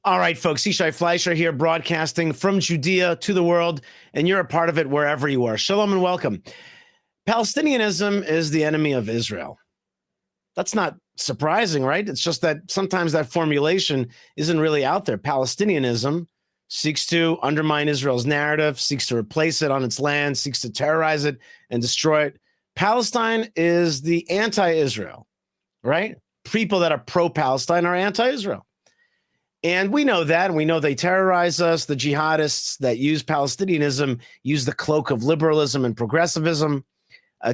All right, folks, Yishai Fleisher here, broadcasting from Judea to the world, and you're a part of it wherever you are. Shalom and welcome. Palestinianism is the enemy of Israel. That's not surprising, right? It's just that sometimes that formulation isn't really out there. Palestinianism seeks to undermine Israel's narrative, seeks to replace it on its land, seeks to terrorize it and destroy it. Palestine is the anti-Israel, right? People that are pro-Palestine are anti-Israel. And we know that, and we know they terrorize us. The jihadists that use Palestinianism use the cloak of liberalism and progressivism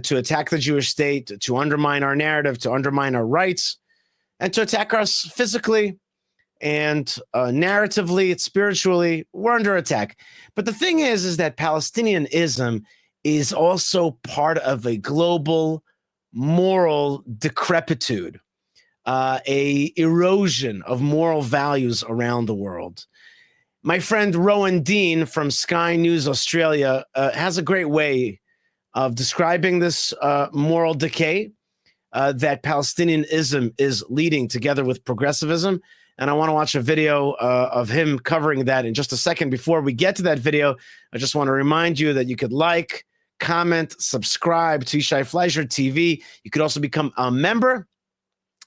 to attack the Jewish state, to undermine our narrative, to undermine our rights, and to attack us physically and narratively, spiritually. We're under attack. But the thing is that Palestinianism is also part of a global moral decrepitude. A erosion of moral values around the world. My friend Rowan Dean from Sky News Australia has a great way of describing this moral decay that Palestinianism is leading together with progressivism. And I want to watch a video of him covering that in just a second. Before we get to that video, I just want to remind you that you could like, comment, subscribe to Yishai Fleisher TV. You could also become a member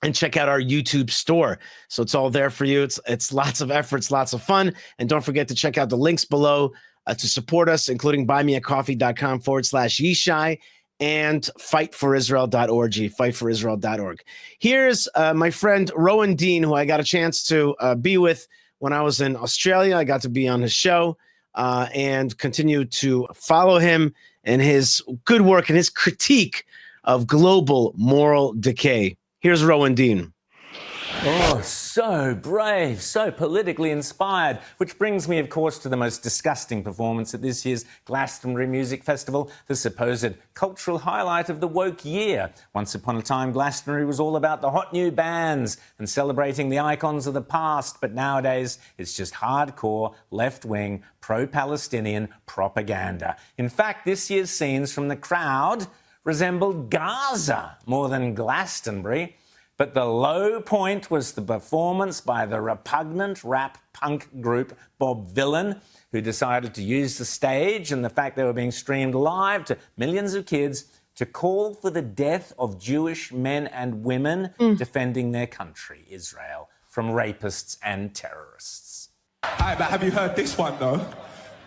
and check out our YouTube store. So it's all there for you. It's lots of efforts, lots of fun. And don't forget to check out the links below to support us, including buymeacoffee.com/Yishai and fightforisrael.org, fightforisrael.org. Here's my friend Rowan Dean, who I got a chance to be with when I was in Australia. I got to be on his show and continue to follow him and his good work and his critique of global moral decay. Here's Rowan Dean. Oh, so brave, so politically inspired, which brings me, of course, to the most disgusting performance at this year's Glastonbury Music Festival, the supposed cultural highlight of the woke year. Once upon a time, Glastonbury was all about the hot new bands and celebrating the icons of the past, but nowadays it's just hardcore, left-wing, pro-Palestinian propaganda. In fact, this year's scenes from the crowd resembled Gaza more than Glastonbury. But the low point was the performance by the repugnant rap punk group Bob Vylan, who decided to use the stage and the fact they were being streamed live to millions of kids to call for the death of Jewish men and women defending their country, Israel, from rapists and terrorists. Hi, but have you heard this one, though?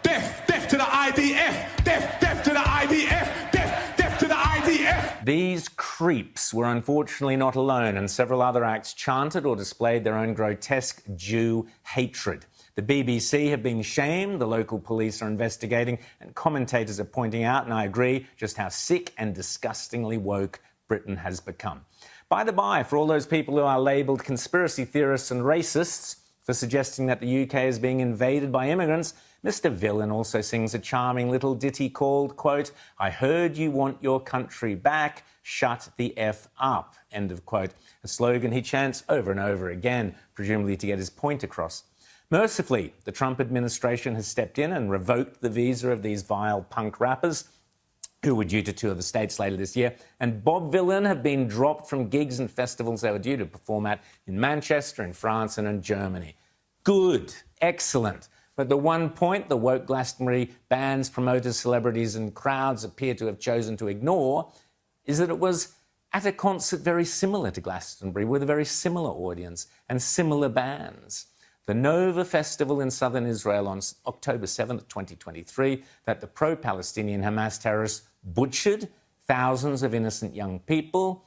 Death, death to the IDF! Death, death to the IDF! Death, death to the IDF! These creeps were unfortunately not alone, and several other acts chanted or displayed their own grotesque Jew hatred. The BBC have been shamed, the local police are investigating, and commentators are pointing out, and I agree, just how sick and disgustingly woke Britain has become. By the by, for all those people who are labelled conspiracy theorists and racists for suggesting that the UK is being invaded by immigrants, Mr. Vylan also sings a charming little ditty called, quote, "I heard you want your country back, shut the F up," end of quote, a slogan he chants over and over again, presumably to get his point across. Mercifully, the Trump administration has stepped in and revoked the visa of these vile punk rappers who were due to tour the States later this year, and Bob Vylan have been dropped from gigs and festivals they were due to perform at in Manchester, in France and in Germany. Good, excellent. But the one point the woke Glastonbury bands, promoters, celebrities and crowds appear to have chosen to ignore is that it was at a concert very similar to Glastonbury with a very similar audience and similar bands. The Nova Festival in southern Israel on October 7th, 2023, that the pro-Palestinian Hamas terrorists butchered thousands of innocent young people,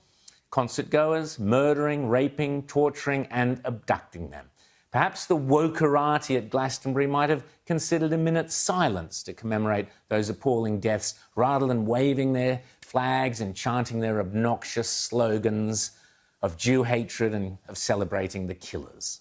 concert-goers, murdering, raping, torturing and abducting them. Perhaps the wokerati at Glastonbury might have considered a minute's silence to commemorate those appalling deaths rather than waving their flags and chanting their obnoxious slogans of Jew hatred and of celebrating the killers.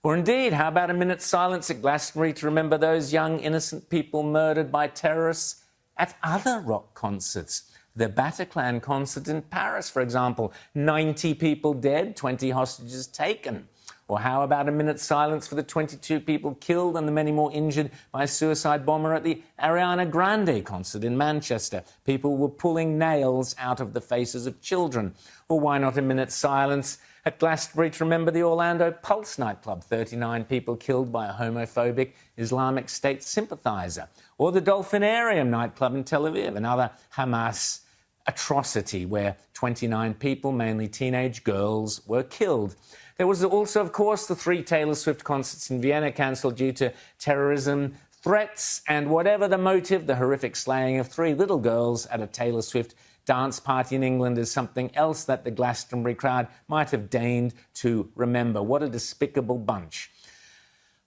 Or indeed, how about a minute's silence at Glastonbury to remember those young innocent people murdered by terrorists at other rock concerts? The Bataclan concert in Paris, for example, 90 people dead, 20 hostages taken. Or how about a minute's silence for the 22 people killed and the many more injured by a suicide bomber at the Ariana Grande concert in Manchester? People were pulling nails out of the faces of children. Or why not a minute's silence At Glastonbury to remember the Orlando Pulse nightclub, 39 people killed by a homophobic Islamic State sympathiser. Or the Dolphinarium nightclub in Tel Aviv, another Hamas atrocity where 29 people, mainly teenage girls, were killed. There was also, of course, the 3 Taylor Swift concerts in Vienna cancelled due to terrorism threats, and whatever the motive, the horrific slaying of 3 little girls at a Taylor Swift dance party in England is something else that the Glastonbury crowd might have deigned to remember. What a despicable bunch.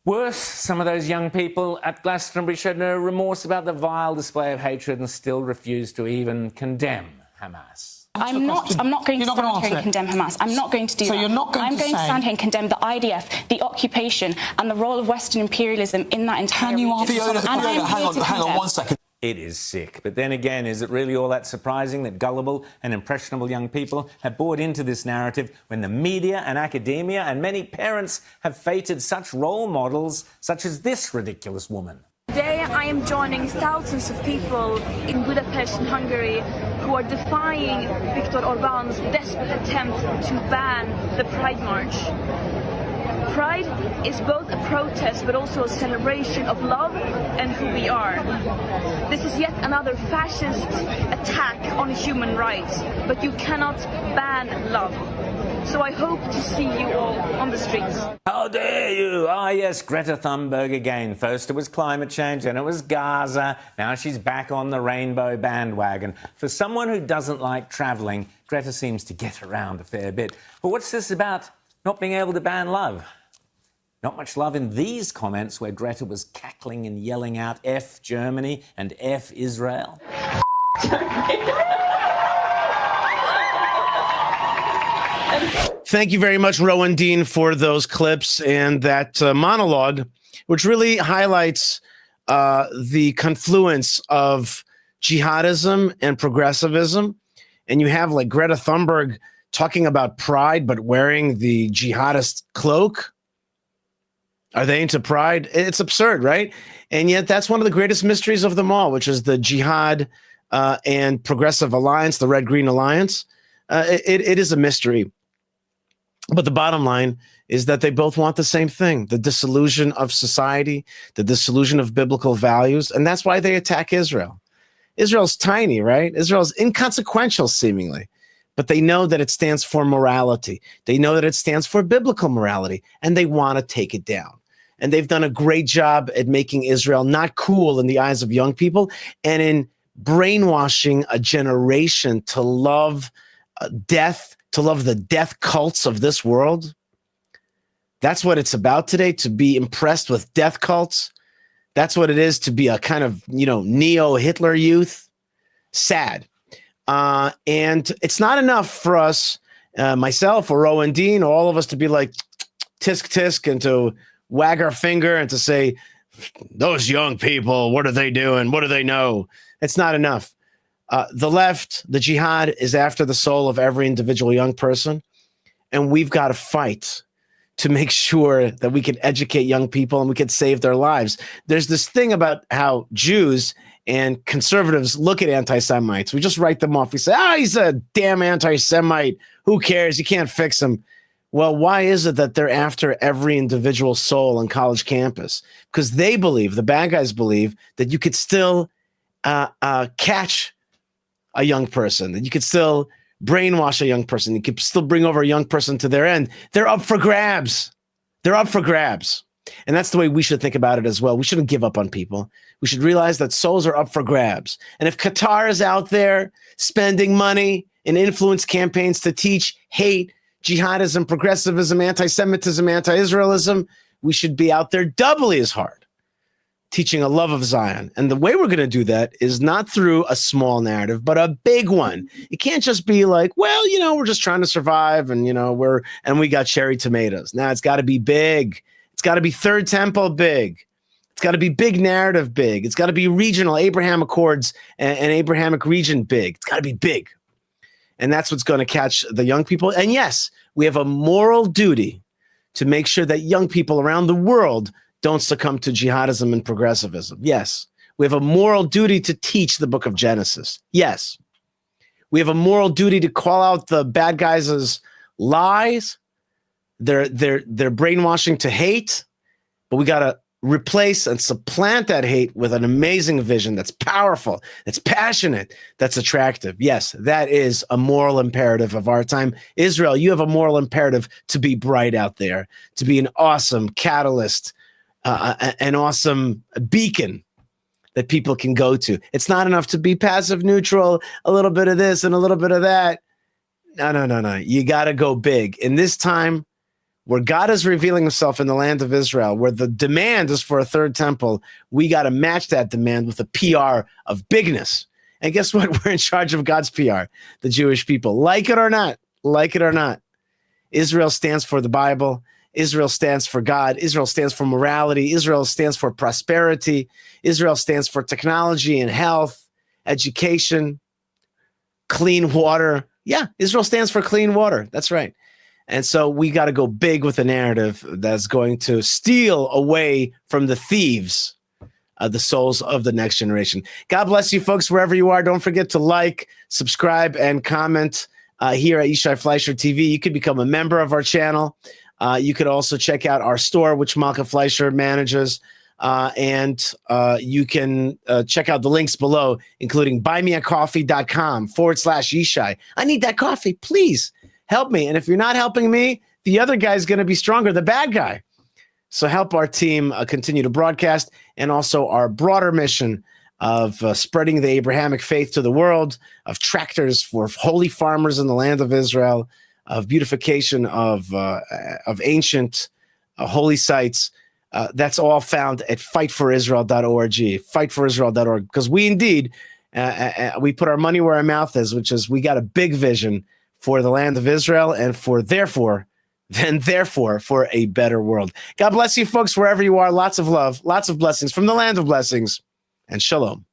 Worse, some of those young people at Glastonbury showed no remorse about the vile display of hatred and still refused to even condemn Hamas. I'm not going to stand here and condemn Hamas. I'm not going to do that. So you're not going to I'm going to stand here and condemn the IDF, the occupation, and the role of Western imperialism in that entire region. Fiona, hang on 1 second. It is sick. But then again, is it really all that surprising that gullible and impressionable young people have bought into this narrative when the media and academia and many parents have feted such role models such as this ridiculous woman? Today I am joining thousands of people in Budapest in Hungary who are defying Viktor Orban's desperate attempt to ban the Pride March. Pride is both a protest but also a celebration of love and who we are. This is yet another fascist attack on human rights, but you cannot ban love. So I hope to see you all on the streets. How dare you? Ah, yes, Greta Thunberg again. First it was climate change, then it was Gaza. Now she's back on the rainbow bandwagon. For someone who doesn't like travelling, Greta seems to get around a fair bit. But what's this about not being able to ban love? Not much love in these comments where Greta was cackling and yelling out F Germany and F Israel. Thank you very much, Rowan Dean, for those clips and that monologue, which really highlights the confluence of jihadism and progressivism. And you have like Greta Thunberg talking about pride, but wearing the jihadist cloak. Are they into pride? It's absurd, right? And yet that's one of the greatest mysteries of them all, which is the Jihad and Progressive Alliance, the Red-Green Alliance. It is a mystery. But the bottom line is that they both want the same thing, the dissolution of society, the dissolution of biblical values. And that's why they attack Israel. Israel's tiny, right? Israel's inconsequential, seemingly. But they know that it stands for morality. They know that it stands for biblical morality, and they want to take it down. And they've done a great job at making Israel not cool in the eyes of young people and in brainwashing a generation to love death, to love the death cults of this world. That's what it's about today, to be impressed with death cults. That's what it is to be a kind of, neo-Hitler youth. Sad. And it's not enough for us, myself or Rowan Dean, or all of us to be like, tisk, tisk, and to wag our finger and to say, those young people, what are they doing? What do they know? It's not enough. The left, the jihad, is after the soul of every individual young person. And we've got to fight to make sure that we can educate young people and we can save their lives. There's this thing about how Jews and conservatives look at anti-Semites. We just write them off. We say, he's a damn anti-Semite. Who cares? You can't fix him. Well, why is it that they're after every individual soul on college campus? Because they believe, the bad guys believe, that you could still catch a young person, that you could still brainwash a young person. You could still bring over a young person to their end. They're up for grabs. They're up for grabs. And that's the way we should think about it as well. We shouldn't give up on people. We should realize that souls are up for grabs. And if Qatar is out there spending money in influence campaigns to teach hate, jihadism, progressivism, anti-Semitism, anti-Israelism, we should be out there doubly as hard, teaching a love of Zion. And the way we're going to do that is not through a small narrative, but a big one. It can't just be like, well, we're just trying to survive and, we got cherry tomatoes. Now it's got to be big. It's got to be Third Temple big. It's got to be big narrative big. It's got to be regional Abraham Accords and Abrahamic region big. It's got to be big. And that's what's going to catch the young people. And yes, we have a moral duty to make sure that young people around the world don't succumb to jihadism and progressivism. Yes, we have a moral duty to teach the book of Genesis. Yes, we have a moral duty to call out the bad guys' lies, They're brainwashing to hate, but we got to replace and supplant that hate with an amazing vision that's powerful, that's passionate, that's attractive. Yes, that is a moral imperative of our time. Israel, you have a moral imperative to be bright out there, to be an awesome catalyst, an awesome beacon that people can go to. It's not enough to be passive neutral, a little bit of this and a little bit of that. No. You got to go big. In this time, where God is revealing himself in the land of Israel, where the demand is for a third temple, we got to match that demand with a PR of bigness. And guess what? We're in charge of God's PR, the Jewish people. Like it or not, Israel stands for the Bible. Israel stands for God. Israel stands for morality. Israel stands for prosperity. Israel stands for technology and health, education, clean water. Yeah, Israel stands for clean water. That's right. And so we got to go big with a narrative that's going to steal away from the thieves the souls of the next generation. God bless you, folks, wherever you are. Don't forget to like, subscribe, and comment here at Yishai Fleisher TV. You could become a member of our channel. You could also check out our store, which Malka Fleisher manages. And you can check out the links below, including buymeacoffee.com/Yishai. I need that coffee, please. Help me. And if you're not helping me, the other guy's going to be stronger, the bad guy. So help our team continue to broadcast, and also our broader mission of spreading the Abrahamic faith to the world, of tractors for holy farmers in the land of Israel, of beautification of ancient holy sites. That's all found at fightforisrael.org, fightforisrael.org, because we indeed, we put our money where our mouth is, which is we got a big vision for the land of Israel, and therefore, for a better world. God bless you, folks, wherever you are. Lots of love, lots of blessings from the land of blessings, and shalom.